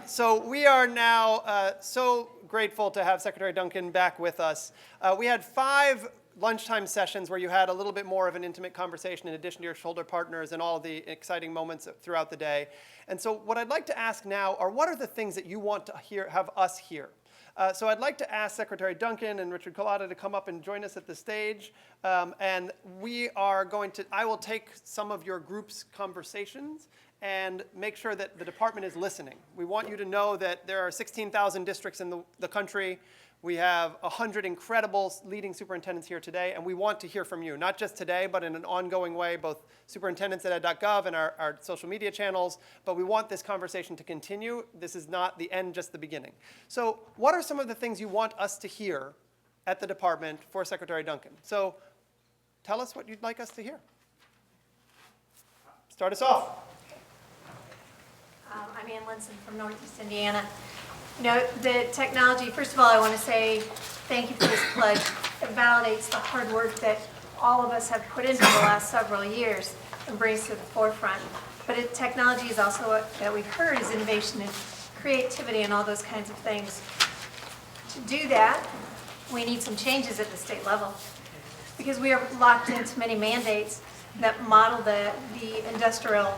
So we are now so grateful to have Secretary Duncan back with us. We had 5 lunchtime sessions where you had a little bit more of an intimate conversation in addition to your shoulder partners and all the exciting moments throughout the day. And so what I'd like to ask now are, what are the things that you want to have us hear? So I'd like to ask Secretary Duncan and Richard Collada to come up and join us at the stage. And we are going to, I will take some of your group's conversations and make sure that the department is listening. We want you to know that there are 16,000 districts in the country. We have 100 incredible leading superintendents here today, and we want to hear from you, not just today, but in an ongoing way, both superintendents at ed.gov and our social media channels, but we want this conversation to continue. This is not the end, just the beginning. So what are some of the things you want us to hear at the department for Secretary Duncan? So tell us what you'd like us to hear. Start us off. I'm Ann Linson from Northeast Indiana. You know, the technology, first of all, I want to say thank you for this pledge. It validates the hard work that all of us have put into the last several years and brings to the forefront. But technology is also what that we've heard is innovation and creativity and all those kinds of things. To do that, we need some changes at the state level because we are locked into many mandates that model the industrial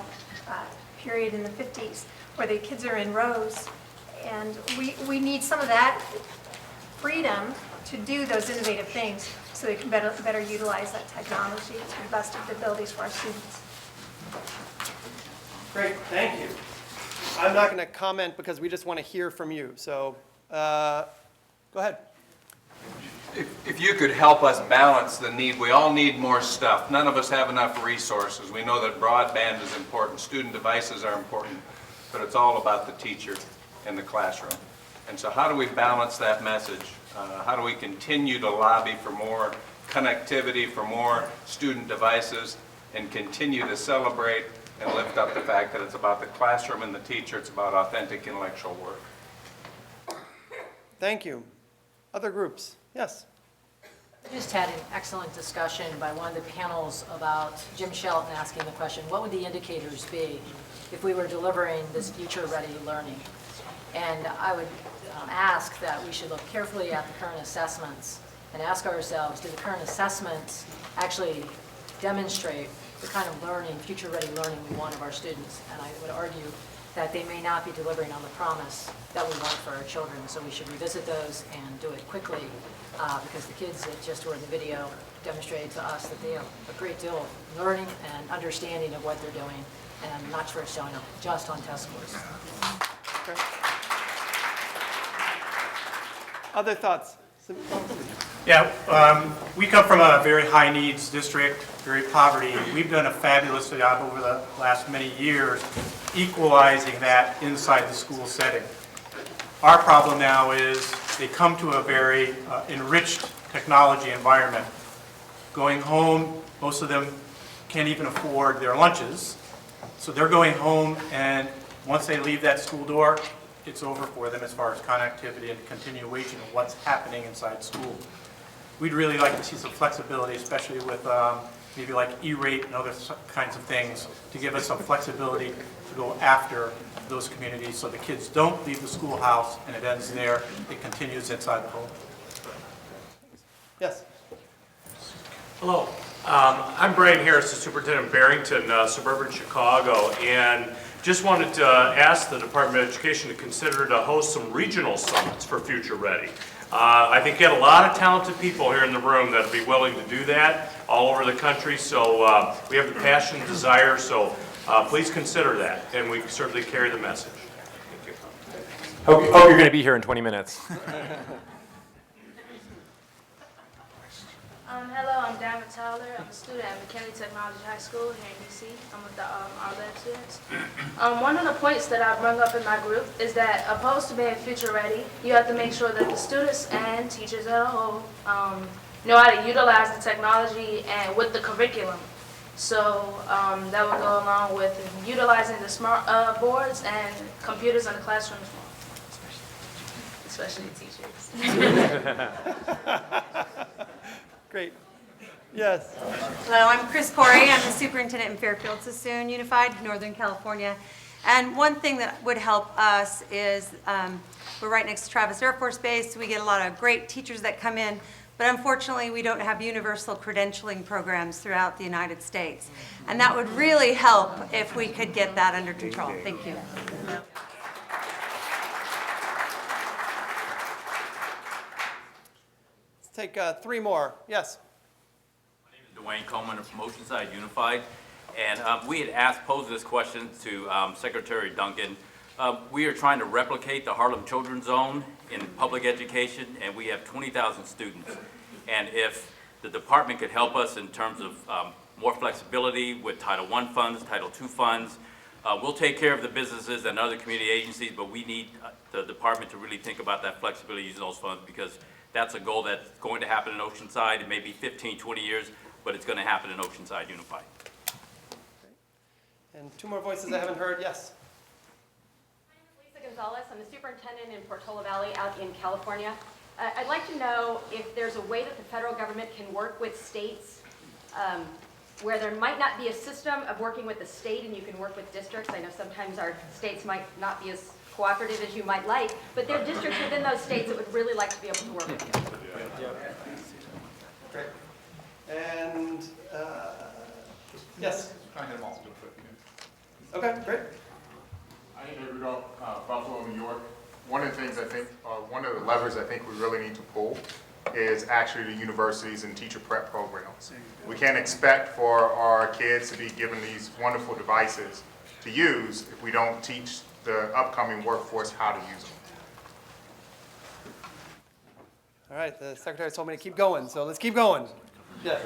period in the 50s where the kids are in rows. And we need some of that freedom to do those innovative things so they can better utilize that technology to the best of the abilities for our students. Great, thank you. I'm not going to comment because we just want to hear from you. So go ahead. If you could help us balance the need, we all need more stuff. None of us have enough resources. We know that broadband is important, student devices are important, but it's all about the teacher in the classroom. And so how do we balance that message? How do we continue to lobby for more connectivity, for more student devices, and continue to celebrate and lift up the fact that it's about the classroom and the teacher, it's about authentic intellectual work? Thank you. Other groups? Yes. I just had an excellent discussion by one of the panels about Jim Shelton asking the question, what would the indicators be if we were delivering this future-ready learning? And I would ask that we should look carefully at the current assessments and ask ourselves, do the current assessments actually demonstrate the kind of learning, future-ready learning we want of our students? And I would argue that they may not be delivering on the promise that we want for our children. So we should revisit those and do it quickly because the kids that just were in the video demonstrated to us that they have a great deal of learning and understanding of what they're doing and not just showing up just on test scores. Okay. Other thoughts? Yeah, we come from a very high needs district, very poverty. We've done a fabulous job over the last many years equalizing that inside the school setting. Our problem now is they come to a very enriched technology environment. Going home, most of them can't even afford their lunches. So they're going home, and once they leave that school door, it's over for them as far as connectivity and continuation of what's happening inside school. We'd really like to see some flexibility, especially with maybe like E-rate and other kinds of things, to give us some flexibility to go after those communities so the kids don't leave the schoolhouse and it ends there. It continues inside the home. Yes. Hello. I'm Brian Harris, the superintendent of Barrington, suburban Chicago, and just wanted to ask the Department of Education to consider to host some regional summits for Future Ready. I think you have a lot of talented people here in the room that would be willing to do that all over the country, so we have the passion and desire, so please consider that, and we certainly carry the message. Thank you. Hope you're going to be here in 20 minutes. Hello, I'm David Tyler. I'm a student at McKinney Technology High School here in DC. I'm with the RLab students. One of the points that I bring up in my group is that opposed to being future ready, you have to make sure that the students and teachers as a whole know how to utilize the technology and with the curriculum. So that would go along with utilizing the smart boards and computers in the classrooms, especially teachers. Great. Yes. Hello, I'm Chris Corey. I'm the superintendent in Fairfield, Sassoon Unified, Northern California. And one thing that would help us is we're right next to Travis Air Force Base. We get a lot of great teachers that come in, but unfortunately we don't have universal credentialing programs throughout the United States. And that would really help if we could get that under control. Thank you. Let's take 3 more. Yes. Dwayne Coleman from Oceanside Unified, and we had posed this question to Secretary Duncan. We are trying to replicate the Harlem Children's Zone in public education, and we have 20,000 students. And if the department could help us in terms of more flexibility with Title I funds, Title II funds, we'll take care of the businesses and other community agencies, but we need the department to really think about that flexibility using those funds, because that's a goal that's going to happen in Oceanside. It may be 15, 20 years, but it's going to happen in Oceanside Unified. And 2 more voices I haven't heard. Yes. My name is Lisa Gonzalez. I'm the superintendent in Portola Valley out in California. I'd like to know if there's a way that the federal government can work with states where there might not be a system of working with the state and you can work with districts. I know sometimes our states might not be as cooperative as you might like, but there are districts within those states that would really like to be able to work with you. Great. And yes. Try and hit them all real quick. Okay, great. I am David Buffalo, New York. One of the things I think, one of the levers I think we really need to pull is actually the universities and teacher prep programs. We can't expect for our kids to be given these wonderful devices to use if we don't teach the upcoming workforce how to use them. All right, the secretary told me to keep going, so let's keep going. Yeah.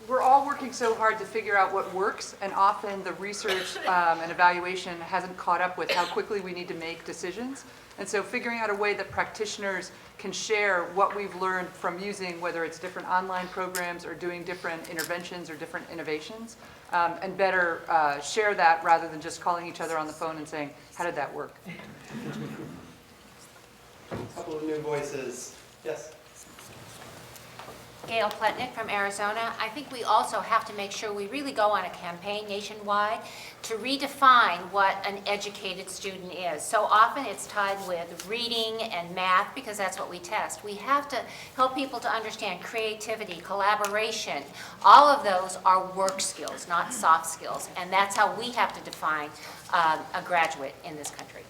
We're all working so hard to figure out what works, and often the research and evaluation hasn't caught up with how quickly we need to make decisions. And so figuring out a way that practitioners can share what we've learned from using, whether it's different online programs or doing different interventions or different innovations, and better share that rather than just calling each other on the phone and saying, how did that work? A couple of new voices. Yes. Gail Pletnick from Arizona. I think we also have to make sure we really go on a campaign nationwide to redefine what an educated student is. So often it's tied with reading and math because that's what we test. We have to help people to understand creativity, collaboration. All of those are work skills, not soft skills. And that's how we have to define a graduate in this country.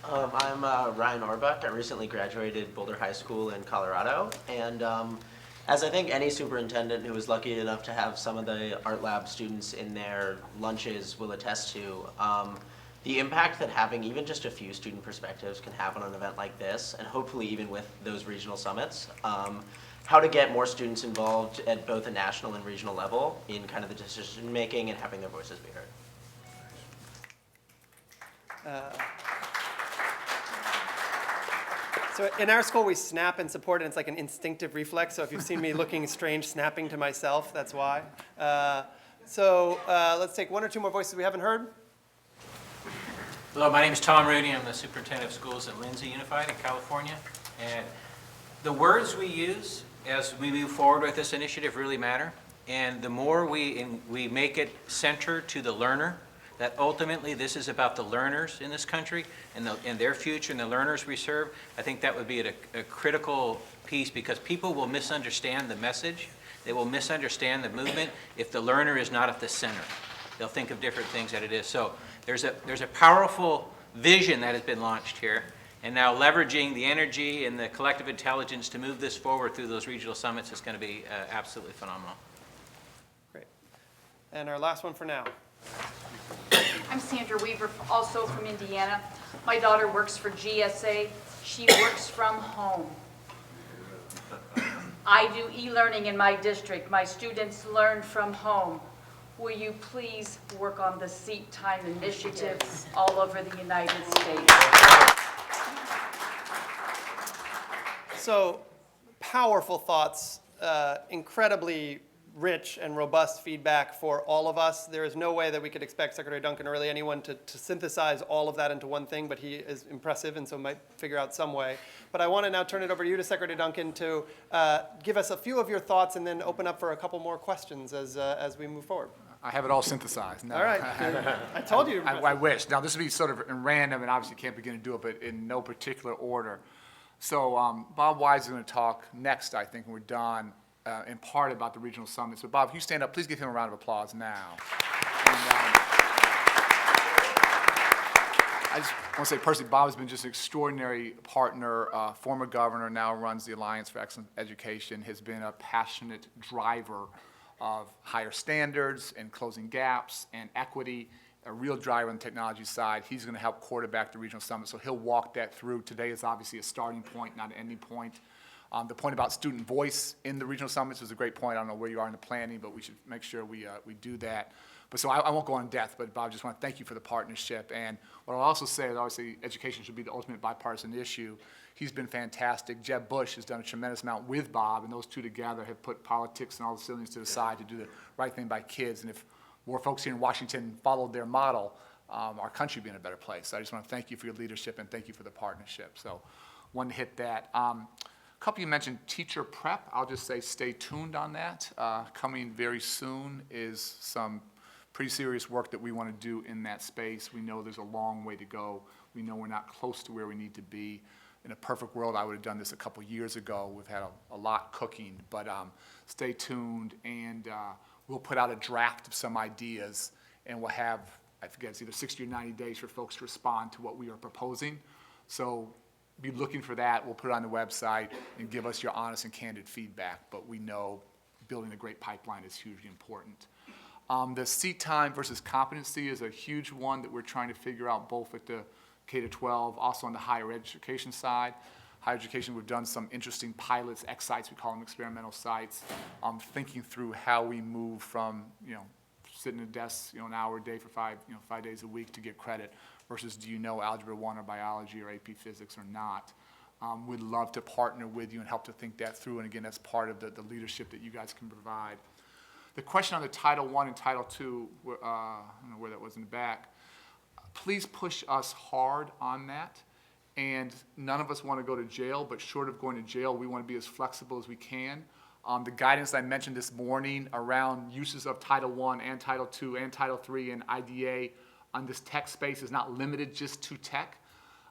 I'm Ryan Orbuck. I recently graduated Boulder High School in Colorado, and as I think any superintendent who was lucky enough to have some of the art lab students in their lunches will attest to, the impact that having even just a few student perspectives can have on an event like this, and hopefully even with those regional summits, how to get more students involved at both a national and regional level in kind of the decision making and having their voices be heard. So in our school, we snap and support, and it's like an instinctive reflex. So if you've seen me looking strange snapping to myself, that's why. Let's take 1 or 2 more voices we haven't heard. Hello, my name is Tom Rooney. I'm the superintendent of schools at Lindsay Unified in California. And the words we use as we move forward with this initiative really matter. And the more we make it center to the learner, that ultimately this is about the learners in this country and their future and the learners we serve, I think that would be a critical piece, because people will misunderstand the message. They will misunderstand the movement if the learner is not at the center. They'll think of different things that it is. So there's a powerful vision that has been launched here, and now leveraging the energy and the collective intelligence to move this forward through those regional summits is going to be absolutely phenomenal. Great. And our last one for now. I'm Sandra Weaver, also from Indiana. My daughter works for GSA. She works from home. I do e-learning in my district. My students learn from home. Will you please work on the seat time initiative all over the United States? So powerful thoughts, incredibly rich and robust feedback for all of us. There is no way that we could expect Secretary Duncan or really anyone to synthesize all of that into one thing, but he is impressive and so might figure out some way. But I want to now turn it over to you, to Secretary Duncan, to give us a few of your thoughts and then open up for a couple more questions as we move forward. I have it all synthesized. No. All right. I told you. I wish. Now, this would be sort of random, and obviously can't begin to do it, but in no particular order. So Bob Wise is going to talk next, I think, when we're done, in part about the regional summit. So Bob, if you stand up, please give him a round of applause now. And, I just want to say personally, Bob has been just an extraordinary partner, former governor, now runs the Alliance for Excellent Education, has been a passionate driver of higher standards and closing gaps and equity, a real driver on the technology side. He's going to help quarterback the regional summit, so he'll walk that through. Today is obviously a starting point, not an ending point. The point about student voice in the regional summits is a great point. I don't know where you are in the planning, but we should make sure we do that. But so I won't go on depth, but Bob, just want to thank you for the partnership. And what I'll also say is obviously education should be the ultimate bipartisan issue. He's been fantastic. Jeb Bush has done a tremendous amount with Bob, and those two together have put politics and all the silliness to the side to do the right thing by kids. And if more folks here in Washington followed their model, our country would be in a better place. So I just want to thank you for your leadership and thank you for the partnership. So wanted to hit that. A couple of you mentioned teacher prep. I'll just say stay tuned on that. Coming very soon is some pretty serious work that we want to do in that space. We know there's a long way to go. We know we're not close to where we need to be. In a perfect world, I would have done this a couple years ago. We've had a lot cooking, but stay tuned, and we'll put out a draft of some ideas, and we'll have, I forget, it's either 60 or 90 days for folks to respond to what we are proposing. So be looking for that. We'll put it on the website and give us your honest and candid feedback, but we know building a great pipeline is hugely important. The seat time versus competency is a huge one that we're trying to figure out both at the K-12, also on the higher education side. Higher education, we've done some interesting pilots, X-sites, we call them experimental sites, thinking through how we move from, sitting at a desk, an hour a day for 5 days a week to get credit versus do you know Algebra 1 or biology or AP Physics or not. We'd love to partner with you and help to think that through, and again, that's part of the leadership that you guys can provide. The question on the Title I and Title II, I don't know where that was in the back, please push us hard on that. And none of us want to go to jail, but short of going to jail, we want to be as flexible as we can. The guidance I mentioned this morning around uses of Title I and Title II and Title III and IDA on this tech space is not limited just to tech.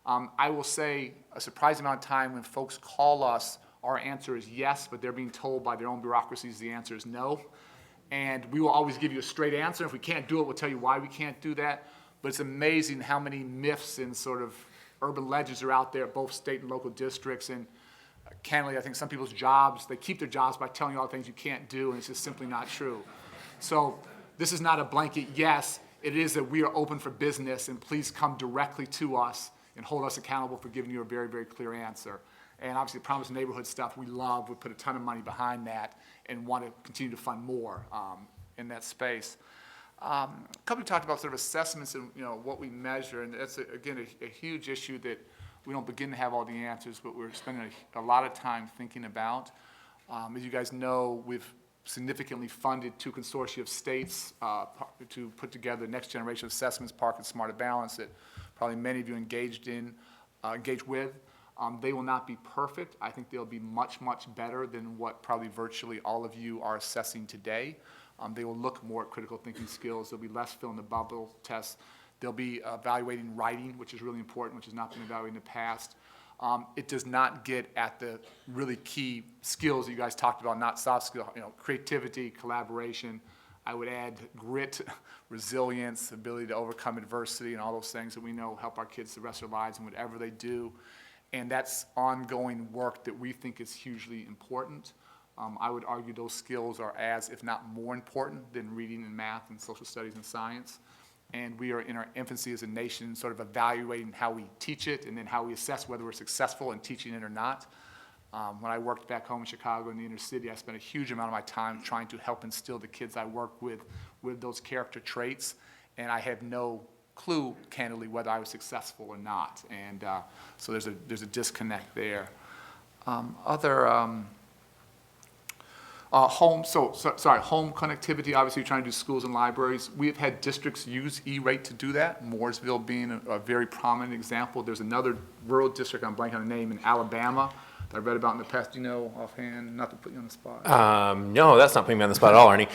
I will say a surprising amount of time when folks call us, our answer is yes, but they're being told by their own bureaucracies the answer is no. And we will always give you a straight answer. If we can't do it, we'll tell you why we can't do that. But it's amazing how many myths and sort of urban legends are out there at both state and local districts. And candidly, I think some people's jobs, they keep their jobs by telling you all the things you can't do, and it's just simply not true. So this is not a blanket yes. It is that we are open for business, and please come directly to us and hold us accountable for giving you a very, very clear answer. And obviously, the Promise Neighborhood stuff we love. We put a ton of money behind that and want to continue to fund more in that space. A couple of talked about sort of assessments and what we measure, and that's again a huge issue that we don't begin to have all the answers, but we're spending a lot of time thinking about. As you guys know, we've significantly funded 2 consortia of states to put together next generation assessments, Park and Smarter Balance, that probably many of you engaged with. They will not be perfect. I think they'll be much, much better than what probably virtually all of you are assessing today. They will look more at critical thinking skills. There'll be less fill in the bubble tests. They'll be evaluating writing, which is really important, which has not been evaluated in the past. It does not get at the really key skills that you guys talked about, not soft skills, creativity, collaboration. I would add grit, resilience, ability to overcome adversity, and all those things that we know help our kids the rest of their lives in whatever they do. And that's ongoing work that we think is hugely important. I would argue those skills are as, if not more important than reading and math and social studies and science. And we are in our infancy as a nation sort of evaluating how we teach it and then how we assess whether we're successful in teaching it or not. When I worked back home in Chicago in the inner city, I spent a huge amount of my time trying to help instill the kids I work with those character traits. And I have no clue, candidly, whether I was successful or not. And so there's a disconnect there. Home connectivity, obviously you're trying to do schools and libraries. We have had districts use E-rate to do that, Mooresville being a very prominent example. There's another rural district, I'm blanking on the name, in Alabama that I read about in the past. Do you know offhand, not to put you on the spot? No, that's not putting me on the spot at all, Arnie.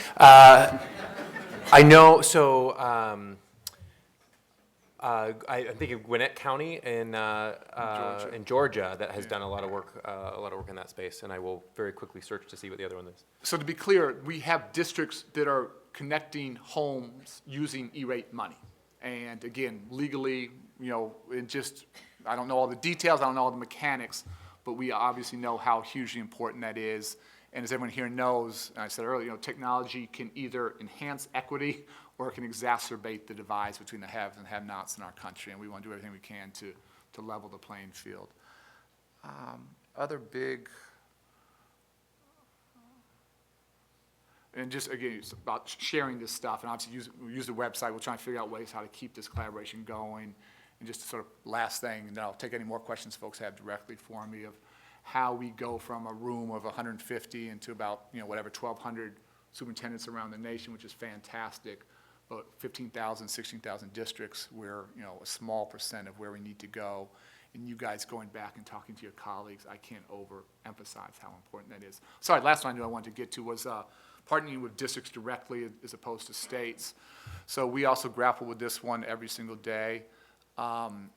I know, so I'm thinking of Gwinnett County in Georgia that has done a lot of work in that space, and I will very quickly search to see what the other one is. So to be clear, we have districts that are connecting homes using E-rate money. And again, legally, I don't know all the details, I don't know all the mechanics, but we obviously know how hugely important that is. And as everyone here knows, I said earlier, technology can either enhance equity or it can exacerbate the divides between the haves and have-nots in our country, and we want to do everything we can to level the playing field. Other big, and just again, it's about sharing this stuff, and obviously we use the website. We'll try and figure out ways how to keep this collaboration going. And just sort of last thing, and then I'll take any more questions folks have directly for me of how we go from a room of 150 into about, 1,200 superintendents around the nation, which is fantastic. But 15,000, 16,000 districts, we're, a small percent of where we need to go. And you guys going back and talking to your colleagues, I can't overemphasize how important that is. Sorry, last one I knew I wanted to get to was partnering with districts directly as opposed to states. So we also grapple with this one every single day. Trying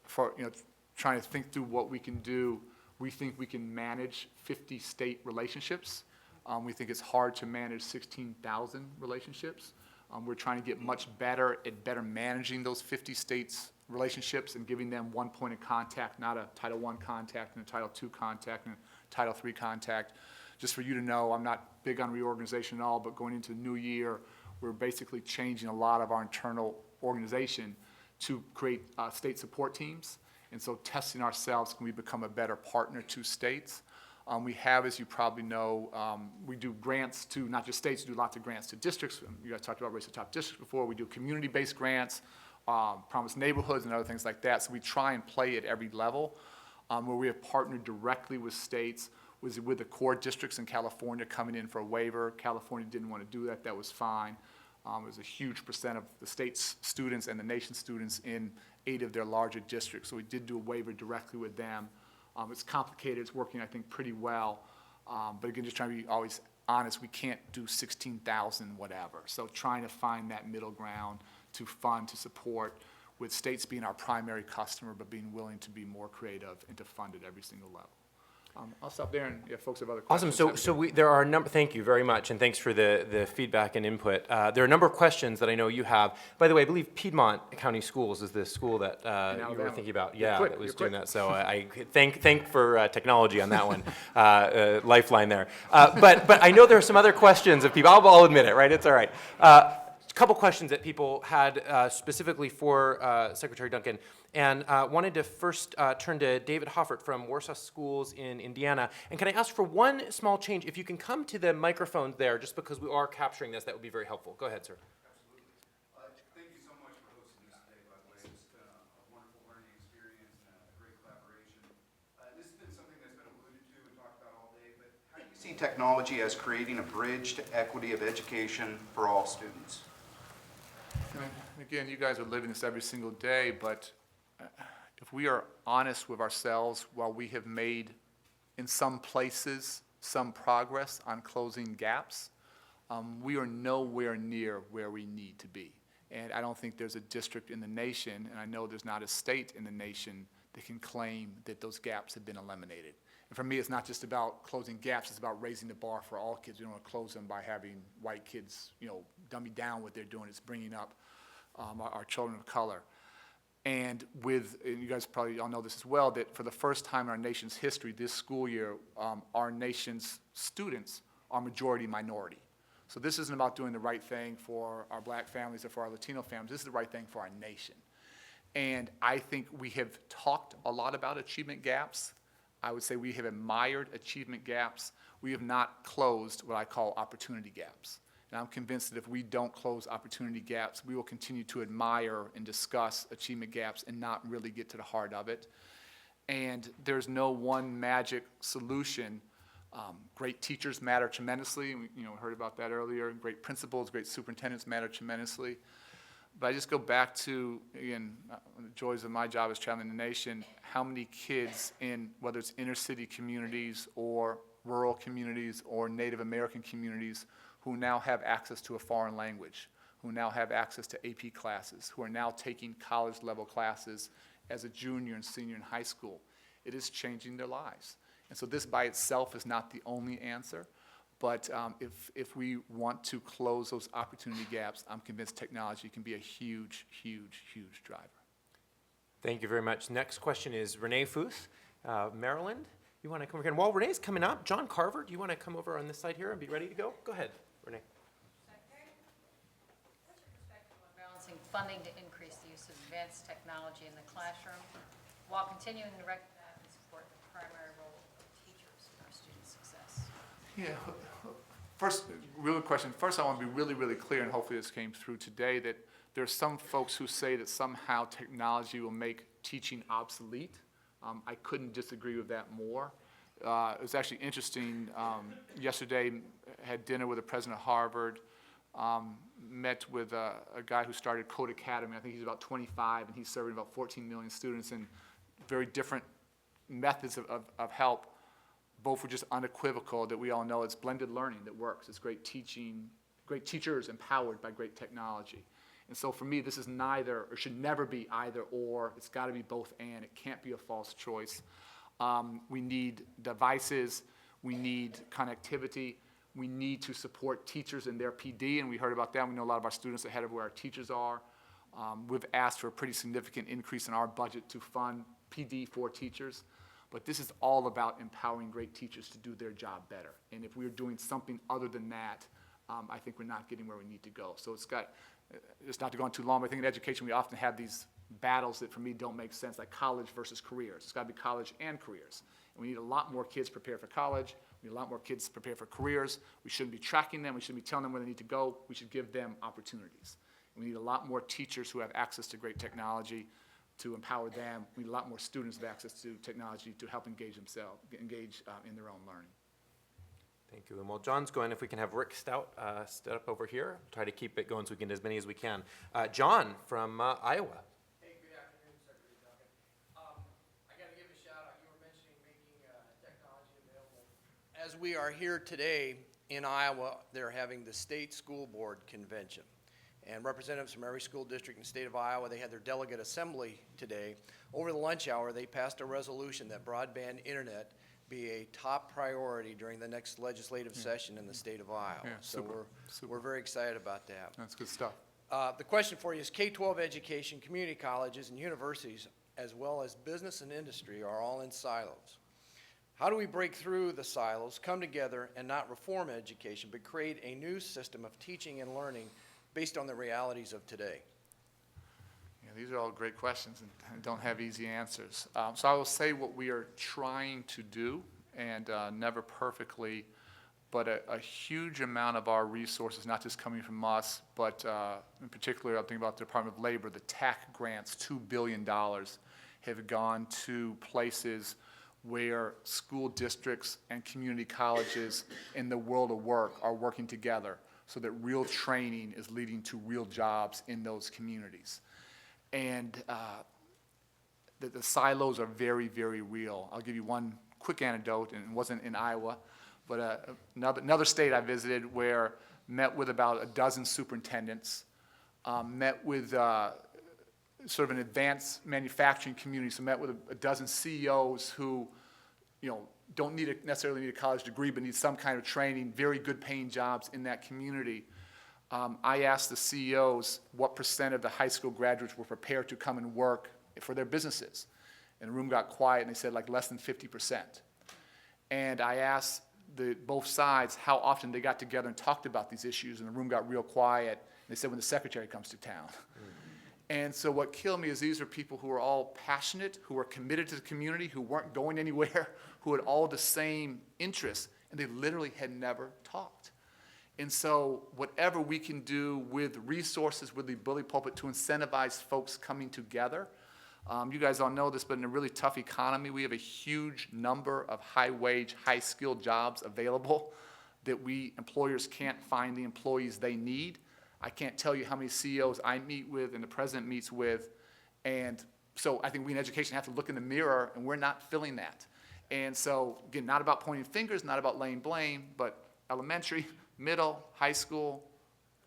to think through what we can do. We think we can manage 50 state relationships. We think it's hard to manage 16,000 relationships. We're trying to get much better at managing those 50 states relationships and giving them one point of contact, not a Title I contact and a Title II contact and a Title III contact. Just for you to know, I'm not big on reorganization at all, but going into the new year, we're basically changing a lot of our internal organization to create state support teams. And so testing ourselves, can we become a better partner to states? We have, as you probably know, we do grants to not just states, we do lots of grants to districts. You guys talked about Race to Top Districts before. We do community-based grants, Promised Neighborhoods and other things like that. So we try and play at every level. Where we have partnered directly with states was with the core districts in California coming in for a waiver. California didn't want to do that. That was fine. It was a huge percent of the state's students and the nation's students in 8 of their larger districts. So we did do a waiver directly with them. It's complicated. It's working, I think, pretty well. But again, just trying to be always honest, we can't do 16,000 whatever. So trying to find that middle ground to fund, to support, with states being our primary customer, but being willing to be more creative and to fund at every single level. I'll stop there, and if folks have other questions. Awesome. There are a number. Thank you very much, and thanks for the feedback and input. There are a number of questions that I know you have. By the way, I believe Piedmont County Schools is the school that you were thinking about. Yeah, that was doing that. So I thank for technology on that one, lifeline there. But I know there are some other questions of people. I'll admit it, right? It's all right. A couple questions that people had specifically for Secretary Duncan, and wanted to first turn to David Hoffert from Warsaw Schools in Indiana. And can I ask for one small change? If you can come to the microphone there, just because we are capturing this, that would be very helpful. Go ahead, sir. Absolutely. Thank you so much for hosting this today, by the way. It's been a wonderful learning experience and a great collaboration. This has been something that's been alluded to and talked about all day, but how do you see technology as creating a bridge to equity of education for all students? Again, you guys are living this every single day, but if we are honest with ourselves, while we have made, in some places, some progress on closing gaps, we are nowhere near where we need to be. And I don't think there's a district in the nation, and I know there's not a state in the nation that can claim that those gaps have been eliminated. And for me, it's not just about closing gaps, it's about raising the bar for all kids. We don't want to close them by having white kids, dummy down what they're doing. It's bringing up our children of color. And you guys probably all know this as well, that for the first time in our nation's history, this school year, our nation's students are majority minority. So this isn't about doing the right thing for our black families or for our Latino families. This is the right thing for our nation. And I think we have talked a lot about achievement gaps. I would say we have admired achievement gaps. We have not closed what I call opportunity gaps. And I'm convinced that if we don't close opportunity gaps, we will continue to admire and discuss achievement gaps and not really get to the heart of it. And there's no one magic solution, Great teachers matter tremendously. We heard about that earlier. Great principals, great superintendents matter tremendously. But I just go back to, again, the joys of my job is traveling the nation, how many kids in, whether it's inner city communities or rural communities or Native American communities, who now have access to a foreign language, who now have access to AP classes, who are now taking college-level classes as a junior and senior in high school. It is changing their lives. And so this by itself is not the only answer, but if we want to close those opportunity gaps, I'm convinced technology can be a huge, huge, huge driver. Thank you very much. Next question is Renee Futh, Maryland. You want to come over here? And while Renee's coming up, John Carver, do you want to come over on this side here and be ready to go? Go ahead, Renee. What's your perspective on balancing funding to increase the use of advanced technology in the classroom while continuing to recognize and support the primary role of teachers in our students' success? Yeah. First, real question. First, I want to be really, really clear, and hopefully this came through today, that there are some folks who say that somehow technology will make teaching obsolete. I couldn't disagree with that more. It was actually interesting. Yesterday, had dinner with the president of Harvard, met with a guy who started Code Academy. I think he's about 25, and he's serving about 14 million students in very different methods of help. Both were just unequivocal that we all know it's blended learning that works. It's great teaching, great teachers empowered by great technology. And so for me, this is neither, or should never be either or. It's got to be both and. It can't be a false choice. We need devices. We need connectivity. We need to support teachers in their PD, and we heard about that. We know a lot of our students ahead of where our teachers are. We've asked for a pretty significant increase in our budget to fund PD for teachers. But this is all about empowering great teachers to do their job better. And if we're doing something other than that, I think we're not getting where we need to go. So it's got, just not to go on too long, but I think in education we often have these battles that for me don't make sense, like college versus careers. It's got to be college and careers. And we need a lot more kids prepared for college. We need a lot more kids prepared for careers. We shouldn't be tracking them. We shouldn't be telling them where they need to go. We should give them opportunities. And we need a lot more teachers who have access to great technology to empower them. We need a lot more students with access to technology to help engage themselves, engage in their own learning. Thank you. And while John's going, if we can have Rick Stout step up over here, try to keep it going so we can get as many as we can. John from Iowa. Hey, good afternoon, Secretary Duncan. I got to give a shout out. You were mentioning making technology available. As we are here today in Iowa, they're having the State School Board Convention. And representatives from every school district in the state of Iowa, they had their delegate assembly today. Over the lunch hour, they passed a resolution that broadband internet be a top priority during the next legislative session in the state of Iowa. Yeah, so super. we're very excited about that. That's good stuff. The question for you is K-12 education, community colleges, and universities, as well as business and industry, are all in silos. How do we break through the silos, come together, and not reform education, but create a new system of teaching and learning based on the realities of today? Yeah, these are all great questions and don't have easy answers. So I will say what we are trying to do, and never perfectly, but a huge amount of our resources, not just coming from us, but in particular, I'm thinking about the Department of Labor, the TAC grants, $2 billion have gone to places where school districts and community colleges in the world of work are working together so that real training is leading to real jobs in those communities. And the silos are very, very real. I'll give you one quick anecdote, and it wasn't in Iowa, but another state I visited where met with about a dozen superintendents, met with sort of an advanced manufacturing community, so met with a dozen CEOs who, don't necessarily need a college degree, but need some kind of training, very good paying jobs in that community. I asked the CEOs what % of the high school graduates were prepared to come and work for their businesses. And the room got quiet, and they said like less than 50%. And I asked both sides how often they got together and talked about these issues, and the room got real quiet. And they said when the secretary comes to town. And so what killed me is these are people who are all passionate, who are committed to the community, who weren't going anywhere, who had all the same interests, and they literally had never talked. And so whatever we can do with resources, with the bully pulpit to incentivize folks coming together, You guys all know this, but in a really tough economy, we have a huge number of high-wage, high-skilled jobs available that employers can't find the employees they need. I can't tell you how many CEOs I meet with and the president meets with, and so I think we in education have to look in the mirror, and we're not filling that. And so, again, not about pointing fingers, not about laying blame, but elementary, middle, high school,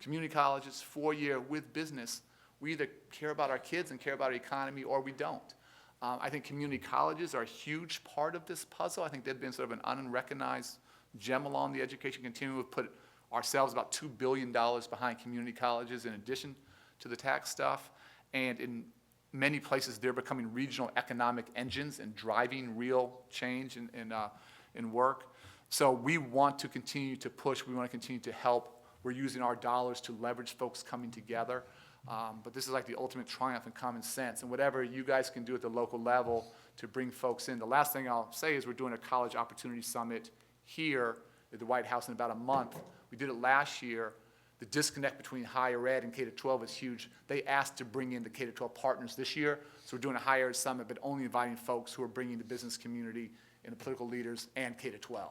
community colleges, 4-year with business, we either care about our kids and care about our economy or we don't. I think community colleges are a huge part of this puzzle. I think they've been sort of an unrecognized gem along the education continuum. We've put ourselves about $2 billion behind community colleges in addition to the tax stuff. And in many places, they're becoming regional economic engines and driving real change in work. So we want to continue to push. We want to continue to help. We're using our dollars to leverage folks coming together. But this is like the ultimate triumph in common sense. And whatever you guys can do at the local level to bring folks in. The last thing I'll say is we're doing a college opportunity summit here at the White House in about a month. We did it last year. The disconnect between higher ed and K-12 is huge. They asked to bring in the K-12 partners this year. So we're doing a higher ed summit, but only inviting folks who are bringing the business community and the political leaders and K-12.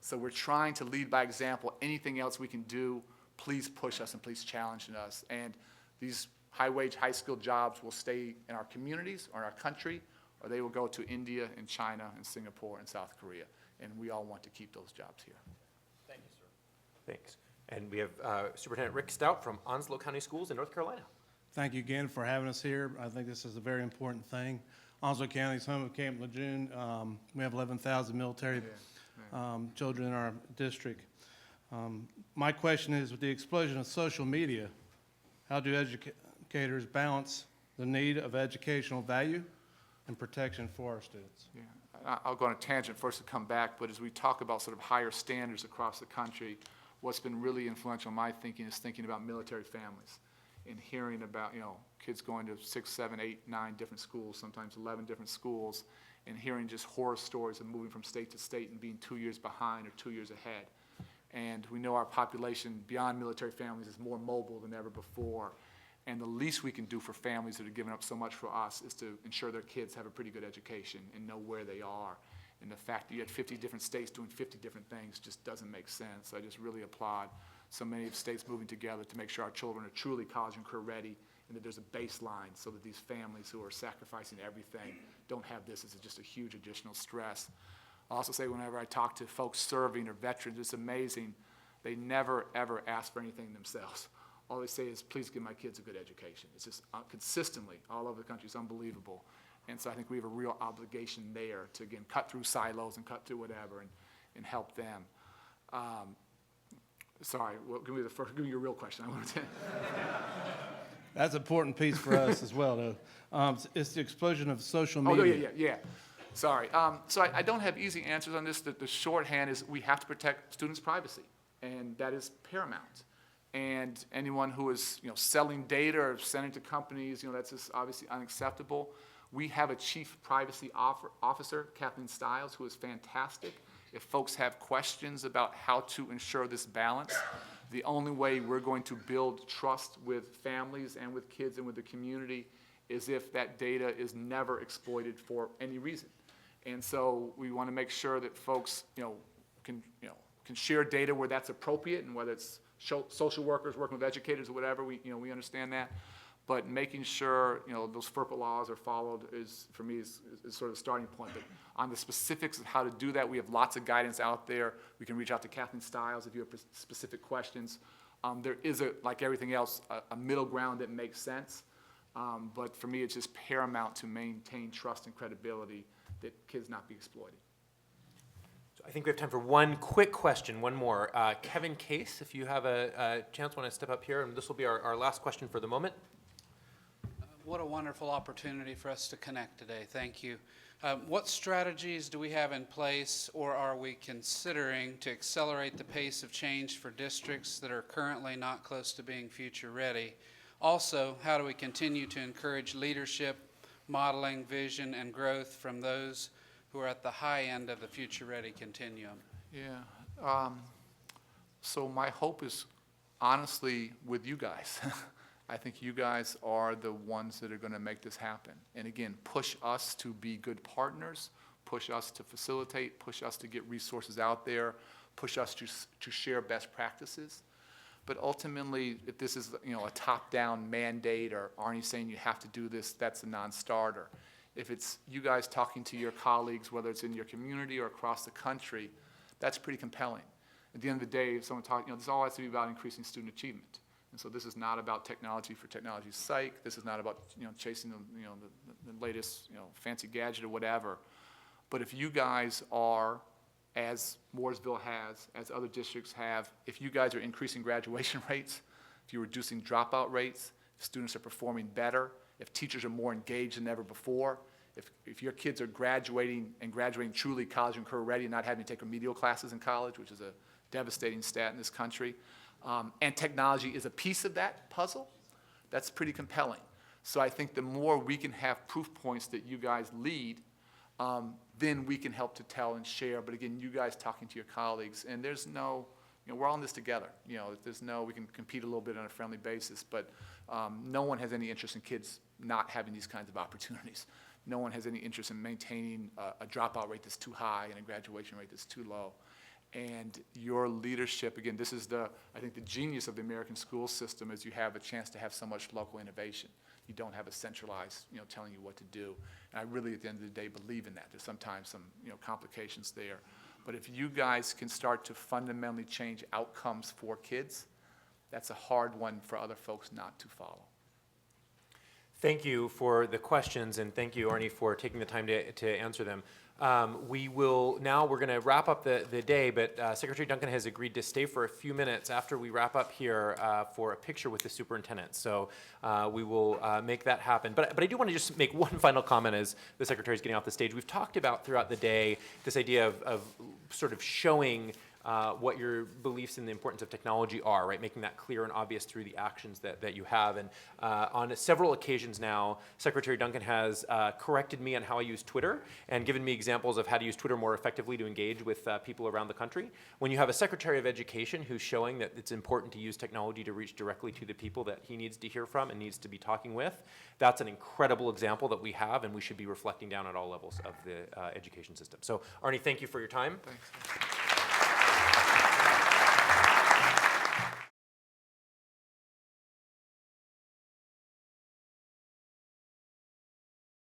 So we're trying to lead by example. Anything else we can do, please push us and please challenge us. And these high-wage, high-skilled jobs will stay in our communities or in our country, or they will go to India and China and Singapore and South Korea. And we all want to keep those jobs here. Thank you, sir. Thanks. And we have Superintendent Rick Stout from Onslow County Schools in North Carolina. Thank you again for having us here. I think this is a very important thing. Onslow County is home of Camp Lejeune. We have 11,000 military children in our district. My question is, with the explosion of social media, how do educators balance the need of educational value and protection for our students? Yeah. I'll go on a tangent first to come back, but as we talk about sort of higher standards across the country, what's been really influential in my thinking is thinking about military families and hearing about, kids going to 6, 7, 8, 9 different schools, sometimes 11 different schools, and hearing just horror stories of moving from state to state and being 2 years behind or 2 years ahead. And we know our population beyond military families is more mobile than ever before. And the least we can do for families that are giving up so much for us is to ensure their kids have a pretty good education and know where they are. And the fact that you had 50 different states doing 50 different things just doesn't make sense. So I just really applaud so many of states moving together to make sure our children are truly college and career ready and that there's a baseline so that these families who are sacrificing everything don't have this as just a huge additional stress. I also say whenever I talk to folks serving or veterans, it's amazing. They never, ever ask for anything themselves. All they say is, please give my kids a good education. It's just consistently all over the country. It's unbelievable. And so I think we have a real obligation there to, again, cut through silos and cut through whatever and help them. Sorry, well, give me your real question. I wanted to. That's an important piece for us as well, though. It's the explosion of social media. Oh, yeah. Sorry. So I don't have easy answers on this. The shorthand is we have to protect students' privacy, and that is paramount. And anyone who is selling data or sending to companies, that's just obviously unacceptable. We have a chief privacy officer, Kathleen Stiles, who is fantastic. If folks have questions about how to ensure this balance, the only way we're going to build trust with families and with kids and with the community is if that data is never exploited for any reason. And so we want to make sure that folks, can share data where that's appropriate, and whether it's social workers working with educators or whatever, we understand that. But making sure, those FERPA laws are followed is, for me, is sort of the starting point. But on the specifics of how to do that, we have lots of guidance out there. We can reach out to Kathleen Stiles if you have specific questions. There is, like everything else, a middle ground that makes sense. But for me, it's just paramount to maintain trust and credibility that kids not be exploited. So I think we have time for one quick question, one more. Kevin Case, if you have a chance, want to step up here, and this will be our last question for the moment. What a wonderful opportunity for us to connect today. Thank you. What strategies do we have in place, or are we considering, to accelerate the pace of change for districts that are currently not close to being future ready? Also, how do we continue to encourage leadership, modeling, vision, and growth from those who are at the high end of the future ready continuum? Yeah. So my hope is honestly with you guys. I think you guys are the ones that are going to make this happen. And again, push us to be good partners, push us to facilitate, push us to get resources out there, push us to share best practices. But ultimately, if this is, you know, a top-down mandate or Arnie saying you have to do this, that's a non-starter. If it's you guys talking to your colleagues, whether it's in your community or across the country, that's pretty compelling. At the end of the day, if someone talking, you know, this all has to be about increasing student achievement. And so this is not about technology for technology's sake. This is not about, you know, chasing the, you know, the latest, you know, fancy gadget or whatever. But if you guys are, as Mooresville has, as other districts have, if you guys are increasing graduation rates, if you're reducing dropout rates, if students are performing better, if teachers are more engaged than ever before, if your kids are graduating and graduating truly college and career ready and not having to take remedial classes in college, which is a devastating stat in this country, and technology is a piece of that puzzle, that's pretty compelling. So I think the more we can have proof points that you guys lead, then we can help to tell and share. But again, you guys talking to your colleagues, and there's no, you know, we're all in this together. You know, there's no, we can compete a little bit on a friendly basis, but no one has any interest in kids not having these kinds of opportunities. No one has any interest in maintaining a dropout rate that's too high and a graduation rate that's too low. And your leadership, again, this is the, I think the genius of the American school system is you have a chance to have so much local innovation. You don't have a centralized, you know, telling you what to do. And I really, at the end of the day, believe in that. There's sometimes some, you know, complications there. But if you guys can start to fundamentally change outcomes for kids, that's a hard one for other folks not to follow. Thank you for the questions, and thank you, Arnie, for taking the time to answer them. We're going to wrap up the day, but Secretary Duncan has agreed to stay for a few minutes after we wrap up here for a picture with the superintendent. So we will make that happen. But I do want to just make one final comment as the Secretary is getting off the stage. We've talked about throughout the day this idea of sort of showing what your beliefs in the importance of technology are, right? Making that clear and obvious through the actions that you have. And on several occasions now, Secretary Duncan has corrected me on how I use Twitter and given me examples of how to use Twitter more effectively to engage with people around the country. When you have a Secretary of Education who's showing that it's important to use technology to reach directly to the people that he needs to hear from and needs to be talking with, that's an incredible example that we have, and we should be reflecting down at all levels of the education system. So, Arnie, thank you for your time. Thanks.